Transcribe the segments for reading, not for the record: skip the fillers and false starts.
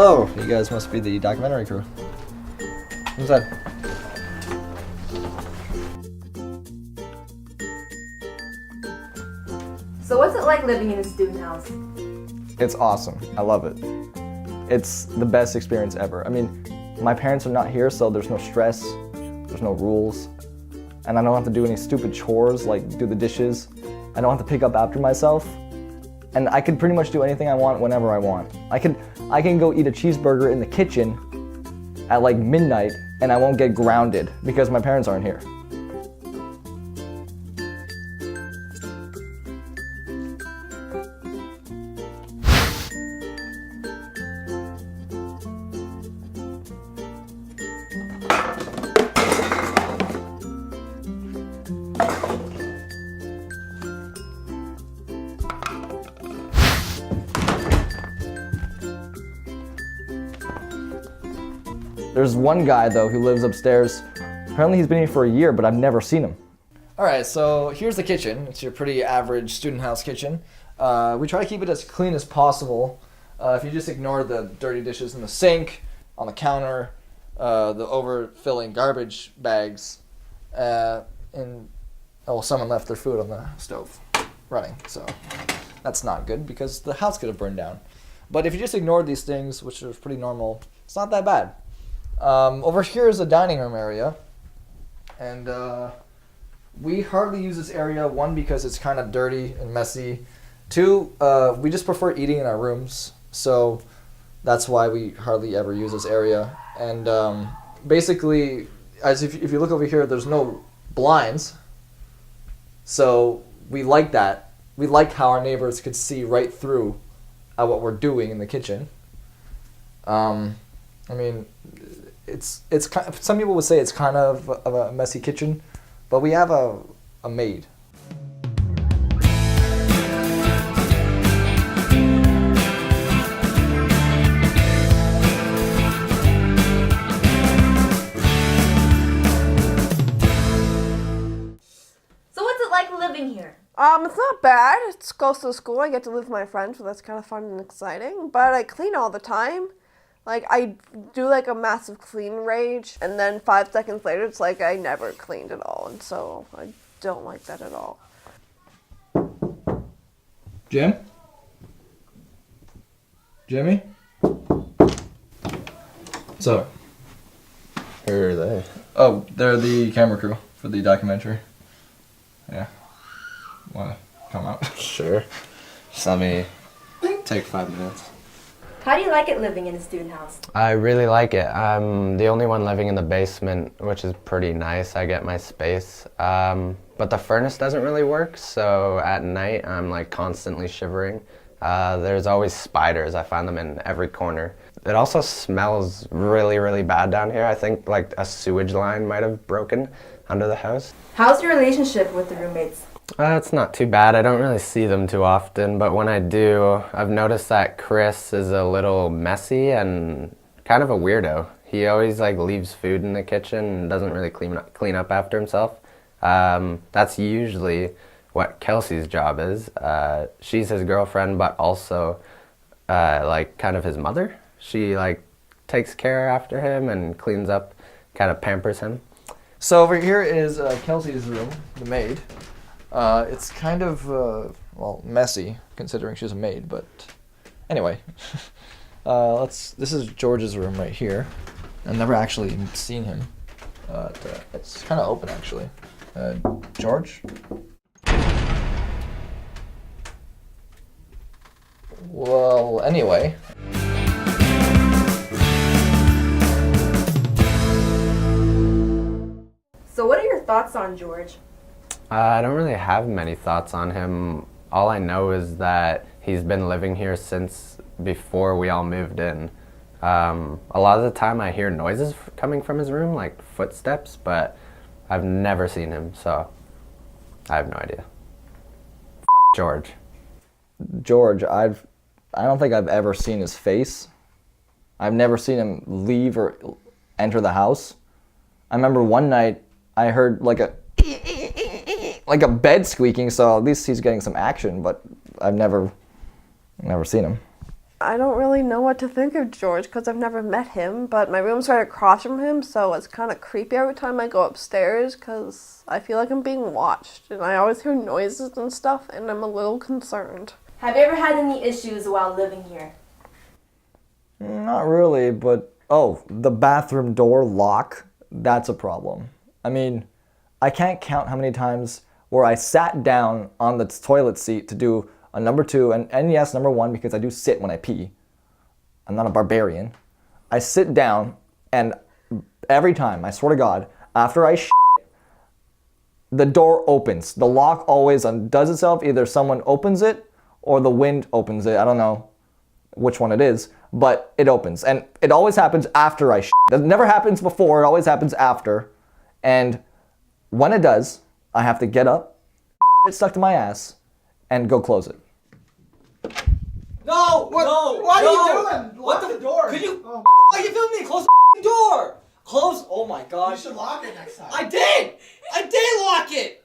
Hello, you guys must be the documentary crew. Who's that? So what's it like living in a student house? It's awesome. I love it. It's the best experience ever. I mean, my parents are not here, so there's no stress, there's no rules, and I don't have to do any stupid chores like do the dishes. I don't have to pick up after myself, and I can pretty much do anything I want whenever I want. I can go eat a cheeseburger in the kitchen at like midnight, and I won't get grounded because my parents aren't here. There's one guy though who lives upstairs. Apparently he's been here for a year, but I've never seen him. All right, so here's the kitchen. It's your pretty average student house kitchen. We try to keep it as clean as possible. If you just ignore the dirty dishes in the sink, on the counter, the overfilling garbage bags, and someone left their food on the stove running, so that's not good because the house could have burned down. But if you just ignore these things, which are pretty normal, it's not that bad. Over here is the dining room area, and we hardly use this area, one, because it's kind of dirty and messy, two, we just prefer eating in our rooms, so that's why we hardly ever use this area. And basically, as if you look over here, there's no blinds, so we like that. We like how our neighbors could see right through at what we're doing in the kitchen. I mean, it's kind of, some people would say it's kind of a messy kitchen, but we have a maid. So what's it like living here? It's not bad. It's close to the school. I get to live with my friends, so that's kind of fun and exciting. But I clean all the time. Like, I do, like, a massive clean rage, and then 5 seconds later, it's like I never cleaned at all, and so I don't like that at all. Jim? Jimmy? What's up? Who are they? Oh, they're the camera crew for the documentary. Yeah. Wanna come out? Sure. Just let me take 5 minutes. How do you like it living in a student house? I really like it. I'm the only one living in the basement, which is pretty nice. I get my space. But the furnace doesn't really work, so at night I'm like constantly shivering. There's always spiders. I find them in every corner. It also smells really, really bad down here. I think like a sewage line might have broken under the house. How's your relationship with the roommates? It's not too bad. I don't really see them too often, but when I do, I've noticed that Chris is a little messy and kind of a weirdo. He always like leaves food in the kitchen and doesn't really clean up after himself. That's usually what Kelsey's job is. She's his girlfriend, but also like kind of his mother. She like takes care after him and cleans up, kind of pampers him. So over here is Kelsey's room, the maid. It's kind of, well, messy, considering she's a maid, but anyway. This is George's room right here. I've never actually seen him. It's kind of open, actually. George? Well, anyway. So what are your thoughts on George? I don't really have many thoughts on him. All I know is that he's been living here since before we all moved in. A lot of the time I hear noises coming from his room, like footsteps, but I've never seen him, so I have no idea. George. George, I don't think I've ever seen his face. I've never seen him leave or enter the house. I remember one night I heard like a bed squeaking, so at least he's getting some action, but I've never seen him. I don't really know what to think of George because I've never met him, but my room's right across from him, so it's kind of creepy every time I go upstairs because I feel like I'm being watched, and I always hear noises and stuff, and I'm a little concerned. Have you ever had any issues while living here? Not really, but the bathroom door lock, that's a problem. I mean, I can't count how many times where I sat down on the toilet seat to do a number 2, and yes, number 1, because I do sit when I pee. I'm not a barbarian. I sit down, and every time, I swear to God, after I shit, the door opens. The lock always undoes itself. Either someone opens it or the wind opens it. I don't know which one it is, but it opens. And it always happens after I shit. It never happens before, it always happens after. And when it does, I have to get up, shit stuck to my ass, and go close it. No! What? No! What no. are you doing? What Lock the door. Could you? Oh. What the fuck are you filming me? Close the door! Close! Oh my You god. should lock it next time. I did! I did lock it!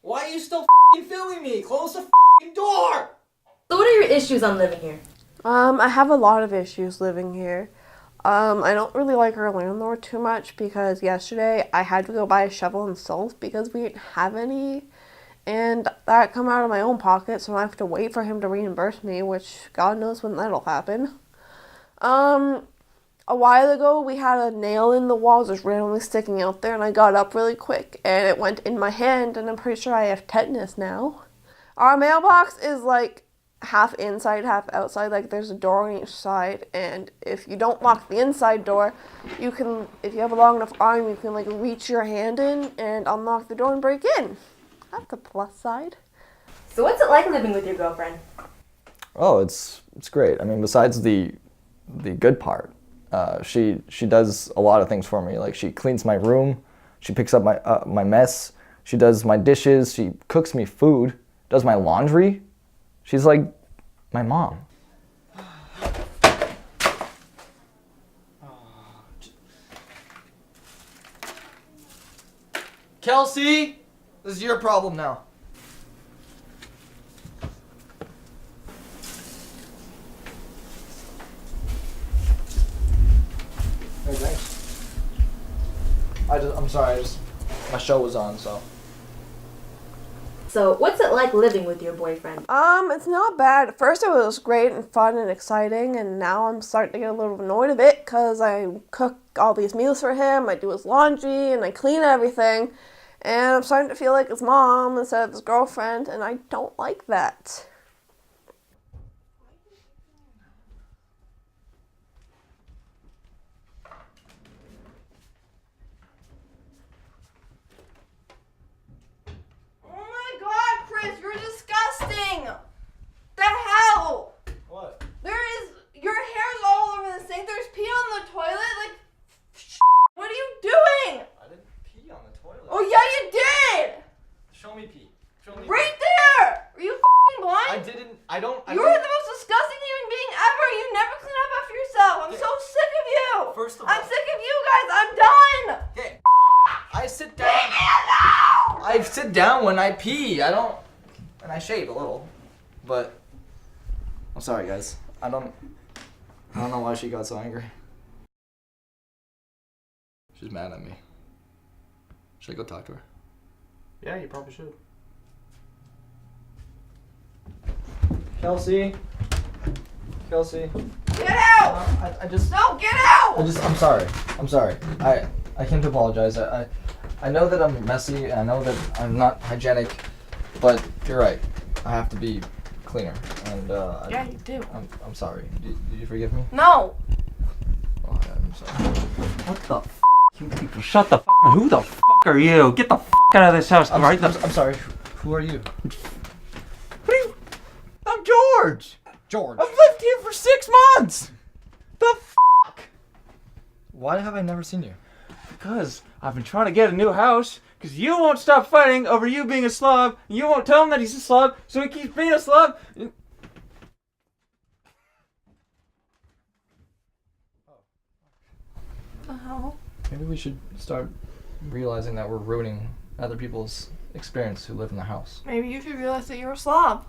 Why are you still filming me? Close the door! So what are your issues on living here? I have a lot of issues living here. I don't really like our landlord too much because yesterday I had to go buy a shovel and salt because we didn't have any. And that come out of my own pocket, so I have to wait for him to reimburse me, which God knows when that'll happen. A while ago, we had a nail in the wall just randomly sticking out there, and I got up really quick, and it went in my hand, and I'm pretty sure I have tetanus now. Our mailbox is like half inside, half outside, like there's a door on each side, and if you don't lock the inside door, you can, if you have a long enough arm, you can like reach your hand in and unlock the door and break in. That's the plus side. So what's it like living with your girlfriend? Oh, it's great. I mean, besides the good part, she does a lot of things for me. Like she cleans my room, she picks up my mess, she does my dishes, she cooks me food, does my laundry. She's like my mom. Kelsey! This is your problem now. Hey, thanks. I'm sorry, my show was on, so. So what's it like living with your boyfriend? It's not bad. At first it was great and fun and exciting, and now I'm starting to get a little annoyed of it because I cook all these meals for him, I do his laundry, and I clean everything, and I'm starting to feel like his mom instead of his girlfriend, and I don't like that. You're disgusting! The hell? What? Your hair's all over the sink, there's pee on the toilet, like, what are you doing? I didn't pee on the toilet. Oh yeah, you did! Show me pee. Show me Right there! Are you f***ing blind? You're the most disgusting human being ever! You never clean up after yourself! I'm so sick of you! First of I'm all- sick of you guys! I'm done! Okay. I sit down. I sit down when I pee. And I shave a little, but I'm sorry, guys. I don't know why she got so angry. She's mad at me. Should I go talk to her? Yeah, you probably should. Kelsey. Get out! I just. No, get out! I'm sorry. I came to apologize. I know that I'm messy, and I know that I'm not hygienic, but you're right. I have to be cleaner, and Yeah, you do. I'm sorry. Do you forgive me? No! Oh, I'm sorry. What the f***? You people, shut the f*** up. Who the f*** are you? Get the f*** out of this house, right? I'm sorry. Who are you? I'm George! George. I've lived here for 6 months! The f***? Why have I never seen you? Because I've been trying to get a new house, because you won't stop fighting over you being a slob, and you won't tell him that he's a slob, so he keeps being a slob. Maybe we should start realizing that we're ruining other people's experience who live in the house. Maybe you should realize that you're a slob.